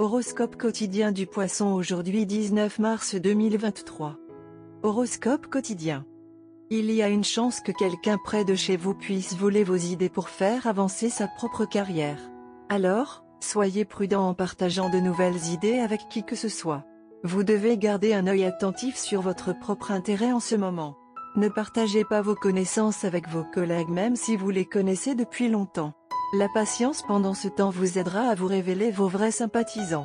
Horoscope quotidien du Poisson aujourd'hui 19 mars 2023. Horoscope quotidien. Il y a une chance que quelqu'un près de chez vous puisse voler vos idées pour faire avancer sa propre carrière. Alors, soyez prudent en partageant de nouvelles idées avec qui que ce soit. Vous devez garder un œil attentif sur votre propre intérêt en ce moment. Ne partagez pas vos connaissances avec vos collègues même si vous les connaissez depuis longtemps. La patience pendant ce temps vous aidera à vous révéler vos vrais sympathisants.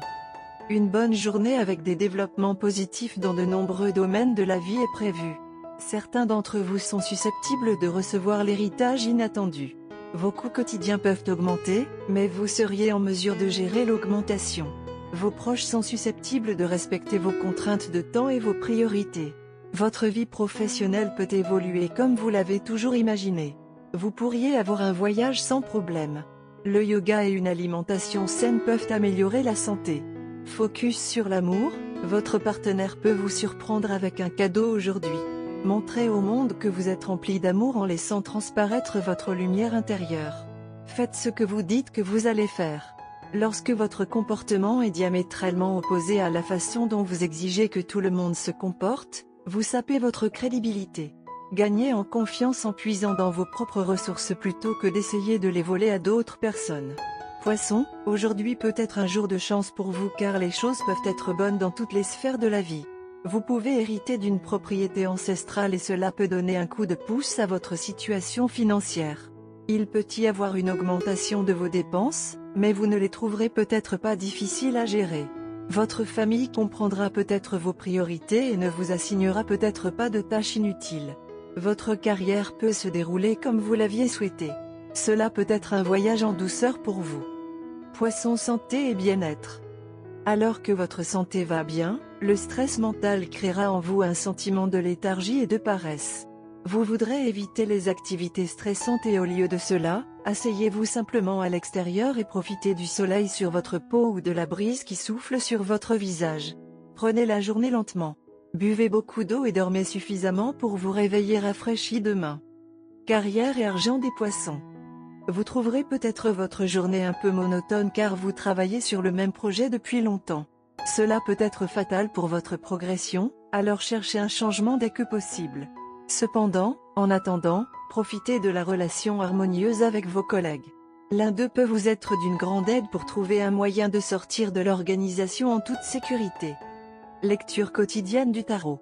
Une bonne journée avec des développements positifs dans de nombreux domaines de la vie est prévue. Certains d'entre vous sont susceptibles de recevoir l'héritage inattendu. Vos coûts quotidiens peuvent augmenter, mais vous seriez en mesure de gérer l'augmentation. Vos proches sont susceptibles de respecter vos contraintes de temps et vos priorités. Votre vie professionnelle peut évoluer comme vous l'avez toujours imaginé. Vous pourriez avoir un voyage sans problème. Le yoga et une alimentation saine peuvent améliorer la santé. Focus sur l'amour, votre partenaire peut vous surprendre avec un cadeau aujourd'hui. Montrez au monde que vous êtes rempli d'amour en laissant transparaître votre lumière intérieure. Faites ce que vous dites que vous allez faire. Lorsque votre comportement est diamétralement opposé à la façon dont vous exigez que tout le monde se comporte, vous sapez votre crédibilité. Gagnez en confiance en puisant dans vos propres ressources plutôt que d'essayer de les voler à d'autres personnes. Poisson, aujourd'hui peut être un jour de chance pour vous car les choses peuvent être bonnes dans toutes les sphères de la vie. Vous pouvez hériter d'une propriété ancestrale et cela peut donner un coup de pouce à votre situation financière. Il peut y avoir une augmentation de vos dépenses, mais vous ne les trouverez peut-être pas difficiles à gérer. Votre famille comprendra peut-être vos priorités et ne vous assignera peut-être pas de tâches inutiles. Votre carrière peut se dérouler comme vous l'aviez souhaité. Cela peut être un voyage en douceur pour vous. Poisson santé et bien-être. Alors que votre santé va bien, le stress mental créera en vous un sentiment de léthargie et de paresse. Vous voudrez éviter les activités stressantes et au lieu de cela, asseyez-vous simplement à l'extérieur et profitez du soleil sur votre peau ou de la brise qui souffle sur votre visage. Prenez la journée lentement. Buvez beaucoup d'eau et dormez suffisamment pour vous réveiller rafraîchi demain. Carrière et argent des Poissons. Vous trouverez peut-être votre journée un peu monotone car vous travaillez sur le même projet depuis longtemps. Cela peut être fatal pour votre progression, alors cherchez un changement dès que possible. Cependant, en attendant, profitez de la relation harmonieuse avec vos collègues. L'un d'eux peut vous être d'une grande aide pour trouver un moyen de sortir de l'organisation en toute sécurité. Lecture quotidienne du tarot.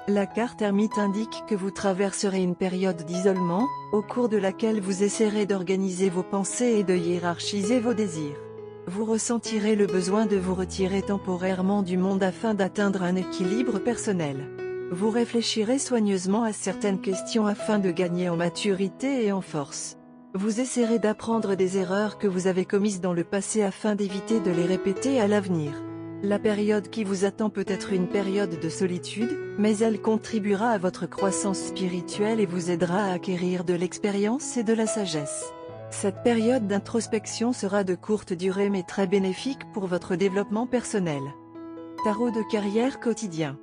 La carte ermite indique que vous traverserez une période d'isolement, au cours de laquelle vous essaierez d'organiser vos pensées et de hiérarchiser vos désirs. Vous ressentirez le besoin de vous retirer temporairement du monde afin d'atteindre un équilibre personnel. Vous réfléchirez soigneusement à certaines questions afin de gagner en maturité et en force. Vous essaierez d'apprendre des erreurs que vous avez commises dans le passé afin d'éviter de les répéter à l'avenir. La période qui vous attend peut être une période de solitude, mais elle contribuera à votre croissance spirituelle et vous aidera à acquérir de l'expérience et de la sagesse. Cette période d'introspection sera de courte durée mais très bénéfique pour votre développement personnel. Tarot de carrière quotidien.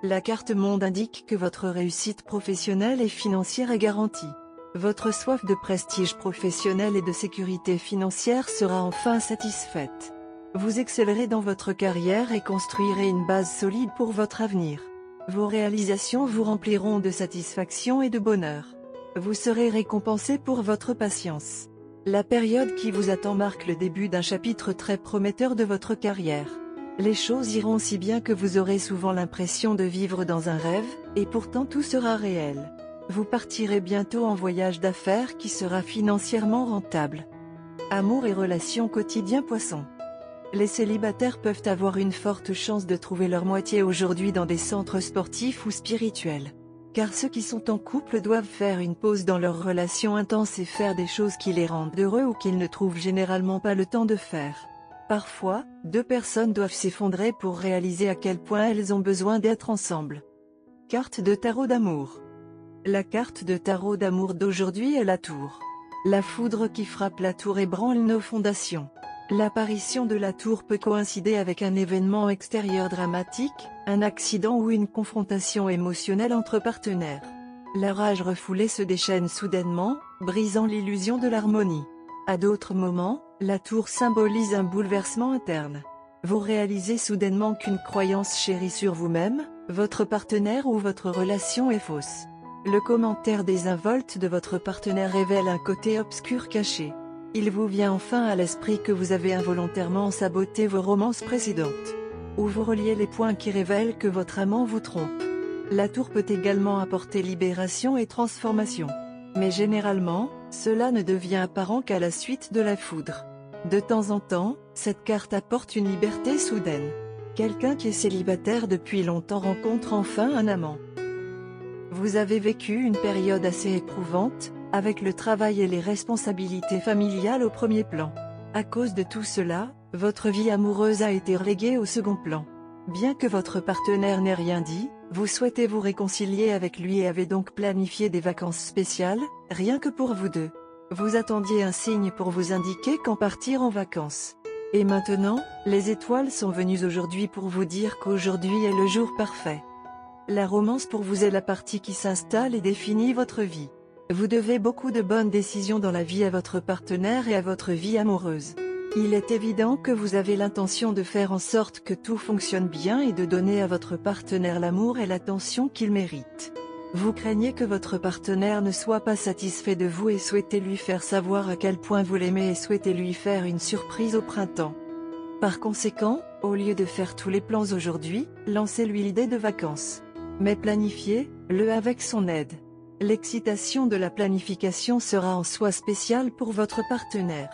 La carte monde indique que votre réussite professionnelle et financière est garantie. Votre soif de prestige professionnel et de sécurité financière sera enfin satisfaite. Vous excellerez dans votre carrière et construirez une base solide pour votre avenir. Vos réalisations vous rempliront de satisfaction et de bonheur. Vous serez récompensé pour votre patience. La période qui vous attend marque le début d'un chapitre très prometteur de votre carrière. Les choses iront si bien que vous aurez souvent l'impression de vivre dans un rêve, et pourtant tout sera réel. Vous partirez bientôt en voyage d'affaires qui sera financièrement rentable. Amour et relations quotidien Poisson. Les célibataires peuvent avoir une forte chance de trouver leur moitié aujourd'hui dans des centres sportifs ou spirituels. Car ceux qui sont en couple doivent faire une pause dans leur relation intense et faire des choses qui les rendent heureux ou qu'ils ne trouvent généralement pas le temps de faire. Parfois, deux personnes doivent s'effondrer pour réaliser à quel point elles ont besoin d'être ensemble. Carte de tarot d'amour. La carte de tarot d'amour d'aujourd'hui est la tour. La foudre qui frappe la tour ébranle nos fondations. L'apparition de la tour peut coïncider avec un événement extérieur dramatique, un accident ou une confrontation émotionnelle entre partenaires. La rage refoulée se déchaîne soudainement, brisant l'illusion de l'harmonie. À d'autres moments, La tour symbolise un bouleversement interne. Vous réalisez soudainement qu'une croyance chérie sur vous-même, votre partenaire ou votre relation est fausse. Le commentaire désinvolte de votre partenaire révèle un côté obscur caché. Il vous vient enfin à l'esprit que vous avez involontairement saboté vos romances précédentes. Ou vous reliez les points qui révèlent que votre amant vous trompe. La tour peut également apporter libération et transformation. Mais généralement, cela ne devient apparent qu'à la suite de la foudre. De temps en temps, cette carte apporte une liberté soudaine. Quelqu'un qui est célibataire depuis longtemps rencontre enfin un amant. Vous avez vécu une période assez éprouvante, avec le travail et les responsabilités familiales au premier plan. À cause de tout cela, votre vie amoureuse a été reléguée au second plan. Bien que votre partenaire n'ait rien dit, vous souhaitez vous réconcilier avec lui et avez donc planifié des vacances spéciales, rien que pour vous deux. Vous attendiez un signe pour vous indiquer quand partir en vacances. Et maintenant, les étoiles sont venues aujourd'hui pour vous dire qu'aujourd'hui est le jour parfait. La romance pour vous est la partie qui s'installe et définit votre vie. Vous devez beaucoup de bonnes décisions dans la vie à votre partenaire et à votre vie amoureuse. Il est évident que vous avez l'intention de faire en sorte que tout fonctionne bien et de donner à votre partenaire l'amour et l'attention qu'il mérite. Vous craignez que votre partenaire ne soit pas satisfait de vous et souhaitez lui faire savoir à quel point vous l'aimez et souhaitez lui faire une surprise au printemps. Par conséquent, au lieu de faire tous les plans aujourd'hui, lancez-lui l'idée de vacances. Mais planifiez-le avec son aide. L'excitation de la planification sera en soi spéciale pour votre partenaire.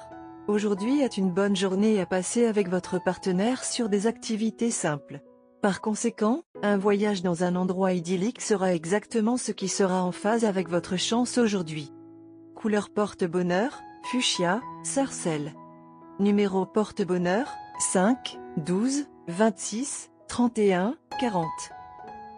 Aujourd'hui est une bonne journée à passer avec votre partenaire sur des activités simples. Par conséquent, un voyage dans un endroit idyllique sera exactement ce qui sera en phase avec votre chance aujourd'hui. Couleur porte-bonheur, fuchsia, sarcelle. Numéro porte-bonheur, 5, 12, 26, 31, 40.